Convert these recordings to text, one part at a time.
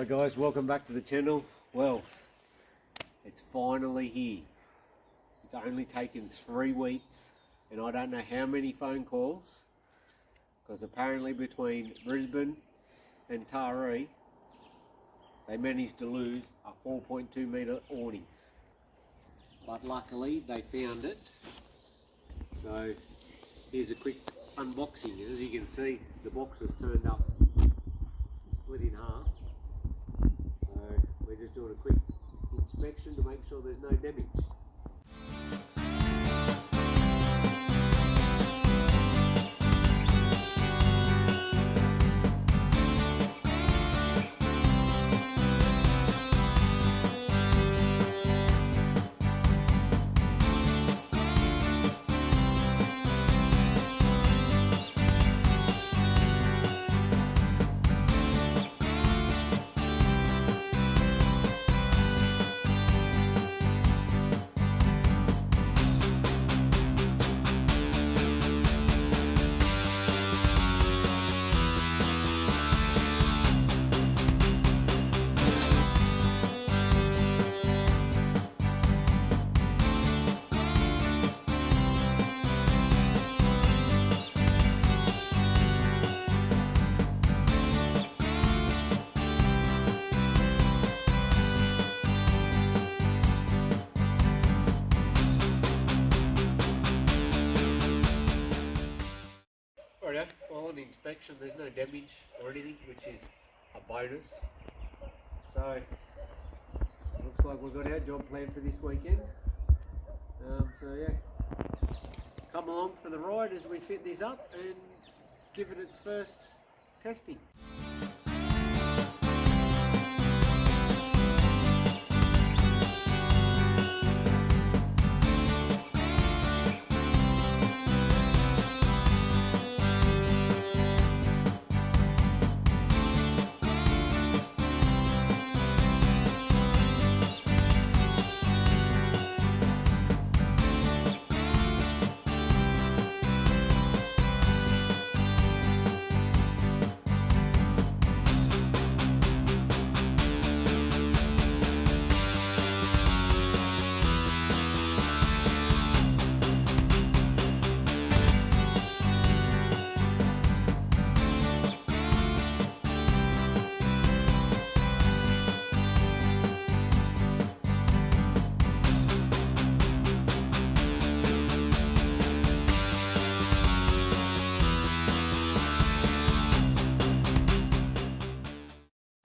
Hi guys, welcome back to the channel. Well, it's finally here. It's only taken 3 weeks and I don't know how many phone calls, because apparently between Brisbane and Taree they managed to lose a 4.2 metre awning, but luckily they found it. So here's a quick unboxing. As you can see, the box has turned up split in half. So we're just doing a quick inspection to make sure there's no damage. Alright, well, on the inspection there's no damage or anything, which is a bonus. So looks like we've got our job planned for this weekend. So yeah, come along for the ride as we fit this up and give it its first testing.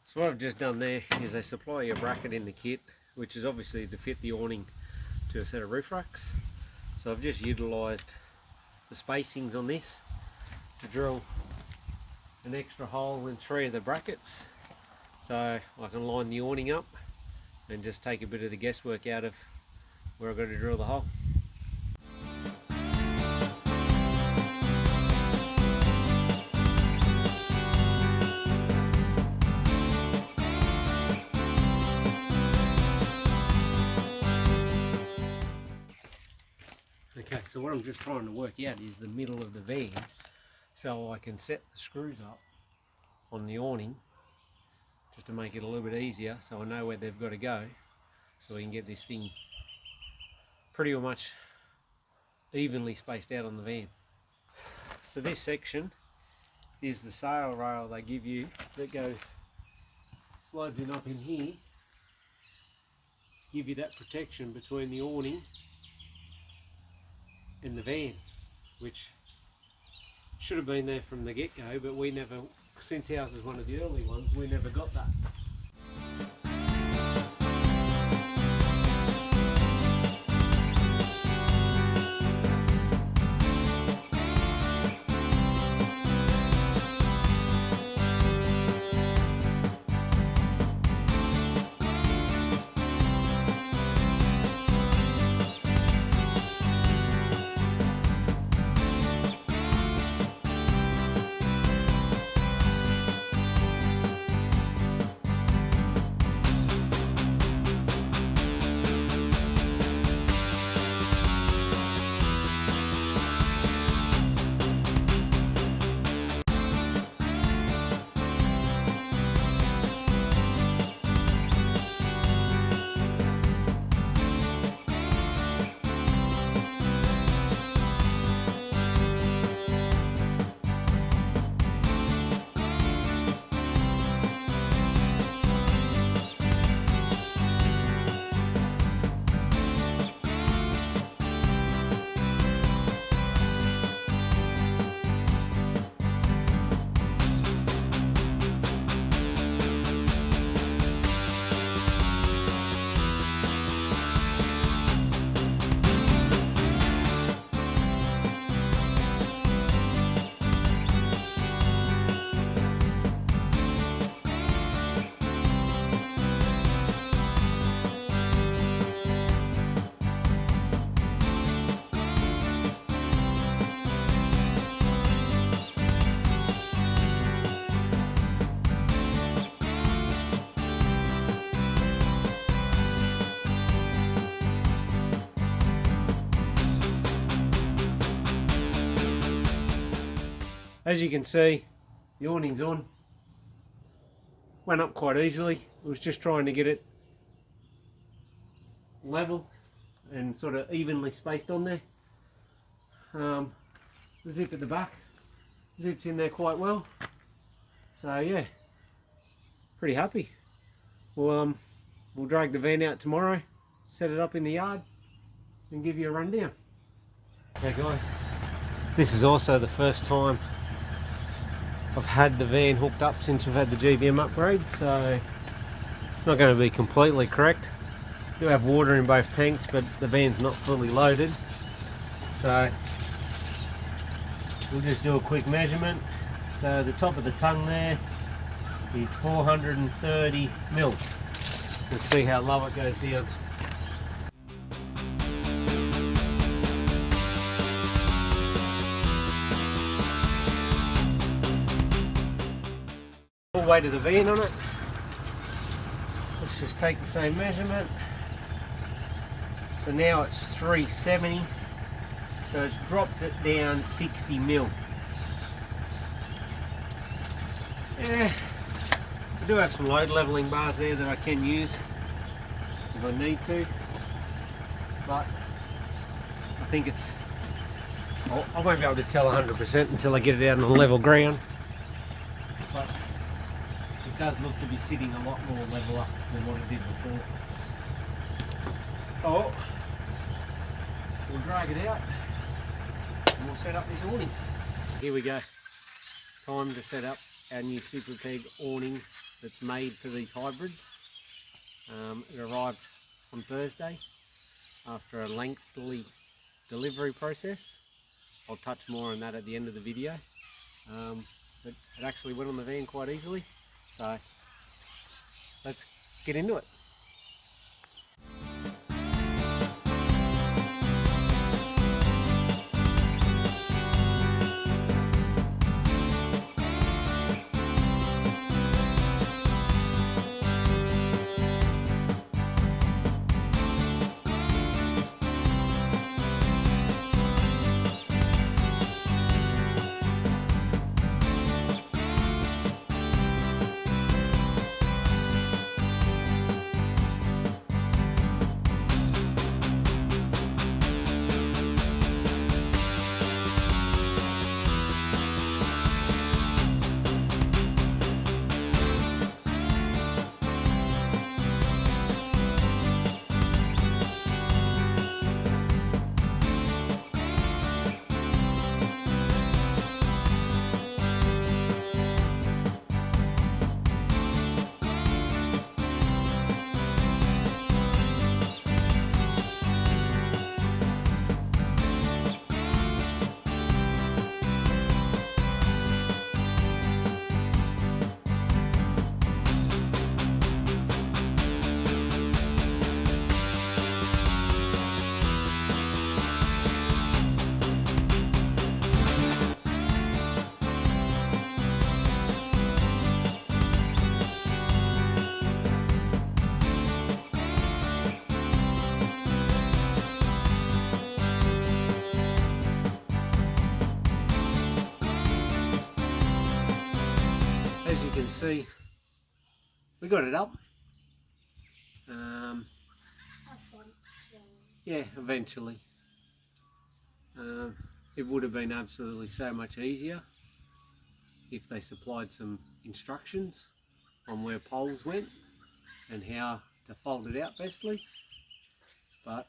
So what I've just done there is they supply you a bracket in the kit, which is obviously to fit the awning to a set of roof racks. So I've just utilised the spacings on this to drill an extra hole in 3 of the brackets, so I can line the awning up and just take a bit of the guesswork out of where I've got to drill the hole. Okay, so what I'm just trying to work out is the middle of the van, so I can set the screws up on the awning just to make it a little bit easier, so I know where they've got to go, so we can get this thing pretty much evenly spaced out on the van. So this section is the sail rail they give you that goes, slides in up in here to give you that protection between the awning in the van, which should have been there from the get-go, but we never, since ours is one of the early ones, we never got that. as you can see, the awning's on. Went up quite easily. It was just trying to get it level and sort of evenly spaced on there. The zip at the back zips in there quite well. So yeah, pretty happy. We'll drag the van out tomorrow, set it up in the yard and give you a rundown. Okay guys, this is also the first time I've had the van hooked up since we've had the GVM upgrade, so it's not going to be completely correct. We do have water in both tanks, but the van's not fully loaded, so we'll just do a quick measurement. So the top of the tongue there is 430 mil. Let's see how low it goes down. Full weight of the van on it. Let's just take the same measurement. So now it's 370. So it's dropped it down 60 mil. Yeah, I do have some load levelling bars there that I can use if I need to, but I think it's, I won't be able to tell 100% until I get it out on level ground, but it does look to be sitting a lot more leveler than what it did before. Oh, we'll drag it out and we'll set up this awning. Here we go. Time to set up our new Supa Peg awning that's made for these hybrids. It arrived on Thursday after a lengthy delivery process. I'll touch more on that at the end of the video. But it actually went on the van quite easily, so let's get into it. As you can see, we got it up. Yeah, eventually. It would have been absolutely so much easier if they supplied some instructions on where poles went and how to fold it out bestly, but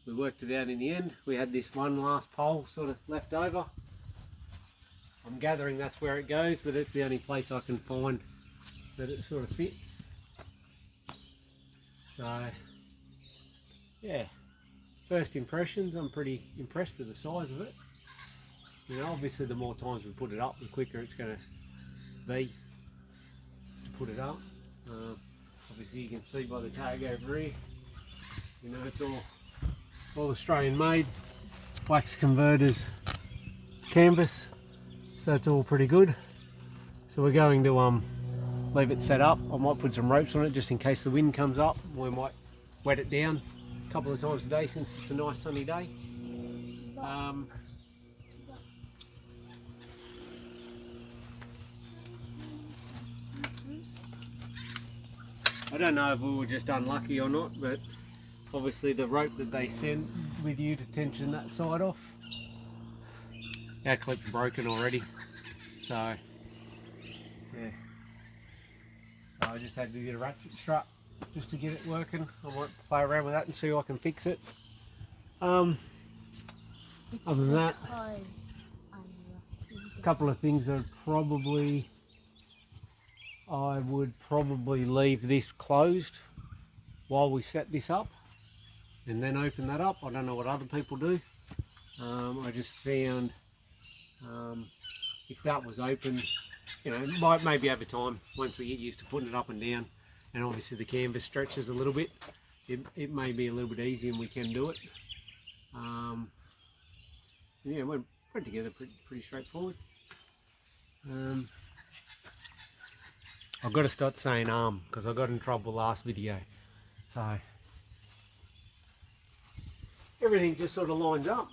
we worked it out in the end. We had this one last pole sort of left over. I'm gathering that's where it goes, but it's the only place I can find that it sort of fits. So yeah, first impressions, I'm pretty impressed with the size of it. You know, obviously the more times we put it up, the quicker it's going to be to put it up. Obviously you can see by the tag over here, you know, it's all Australian made, wax converters canvas, so it's all pretty good. So we're going to leave it set up. I might put some ropes on it just in case the wind comes up. We might wet it down a couple of times a day since it's a nice sunny day. I don't know if we were just unlucky or not, but obviously the rope that they sent with you to tension that side off, our clip's broken already, so yeah. So I just had to get a ratchet strap just to get it working. I might play around with that and see if I can fix it. Other than that, a couple of things that I would probably leave this closed while we set this up and then open that up. I don't know what other people do. I just found if that was open, you know, maybe over time, once we get used to putting it up and down, and obviously the canvas stretches a little bit, it may be a little bit easier and we can do it. Yeah, we're put together pretty straightforward. I've got to start saying because I got in trouble last video, so everything just sort of lines up.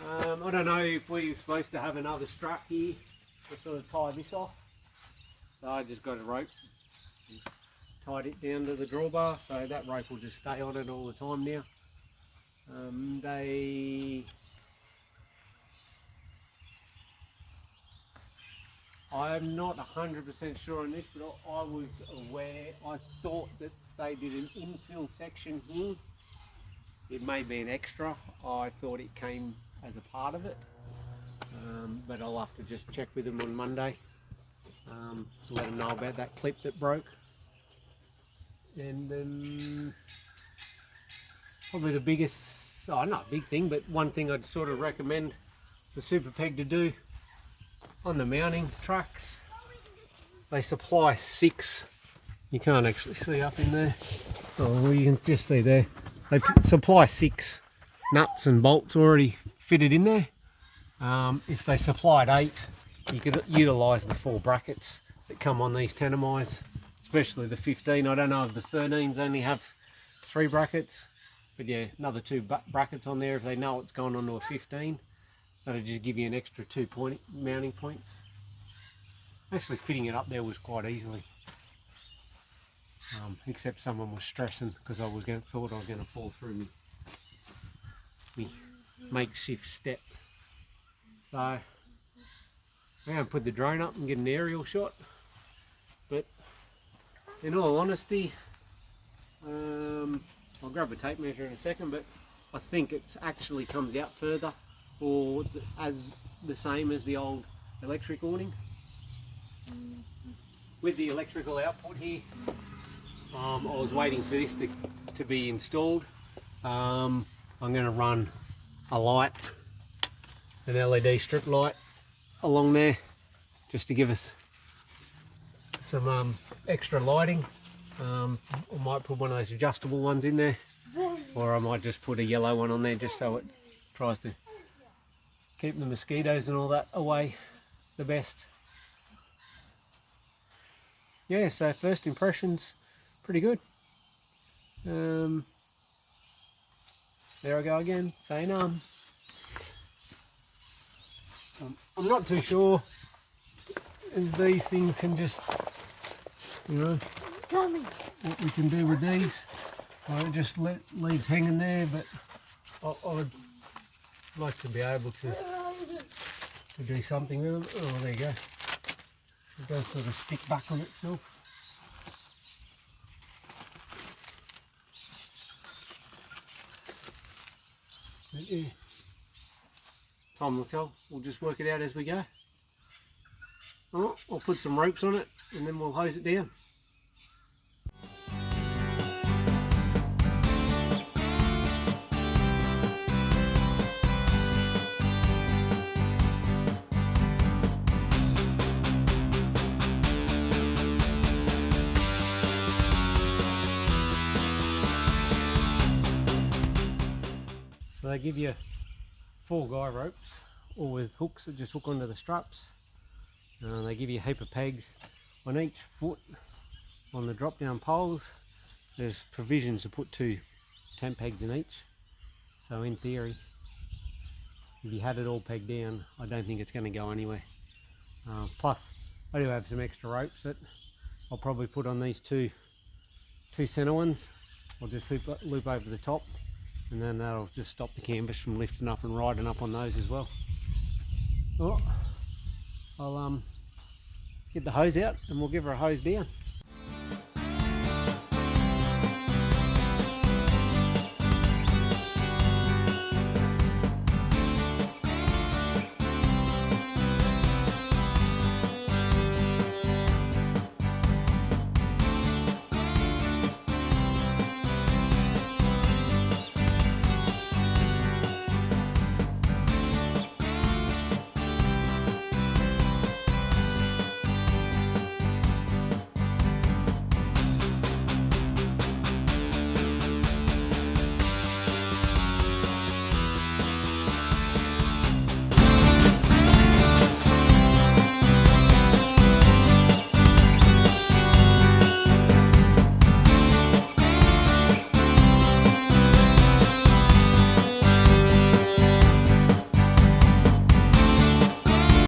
I don't know if we're supposed to have another strap here to sort of tie this off, so I just got a rope and tied it down to the drawbar, so that rope will just stay on it all the time now. I'm not 100% sure on this, but I was aware, I thought that they did an infill section here. It may be an extra. I thought it came as a part of it, but I'll have to just check with them on Monday, let them know about that clip that broke. And then probably the biggest, not a big thing, but one thing I'd sort of recommend for Supa Peg to do on the mounting tracks, they supply 6, you can't actually see up in there, well you can just see there, they supply 6 nuts and bolts already fitted in there. If they supplied 8, you could utilise the 4 brackets that come on these Tanamis, especially the 15. I don't know if the 13s only have 3 brackets, but yeah, another 2 brackets on there if they know it's going onto a 15. That'll just give you an extra 2 mounting points. Actually fitting it up there was quite easily, except someone was stressing because I thought I was going to fall through me makeshift step. So I'm going to put the drone up and get an aerial shot, but in all honesty, I'll grab a tape measure in a second, but I think it actually comes out further or as the same as the old electric awning. With the electrical output here, I was waiting for this to be installed. I'm going to run a light, an LED strip light along there, just to give us some extra lighting. I might put one of those adjustable ones in there, or I might just put a yellow one on there just so it tries to keep the mosquitoes and all that away the best. Yeah, so first impressions, pretty good. There I go again, saying I'm not too sure if these things can just, you know, what we can do with these. It just leaves hanging there, but I would like to be able to do something with them. Oh, there you go. It does sort of stick back on itself. But yeah, time will tell. We'll just work it out as we go. Alright, I'll put some ropes on it and then we'll hose it down. So they give you 4 guy ropes, or with hooks that just hook onto the straps. They give you a heap of pegs on each foot on the drop down poles. There's provisions to put 2 tent pegs in each. So in theory, if you had it all pegged down, I don't think it's going to go anywhere. Plus, I do have some extra ropes that I'll probably put on these 2 two centre ones. I'll just loop over the top, and then that'll just stop the canvas from lifting up and riding up on those as well. Oh, I'll get the hose out and we'll give her a hose down.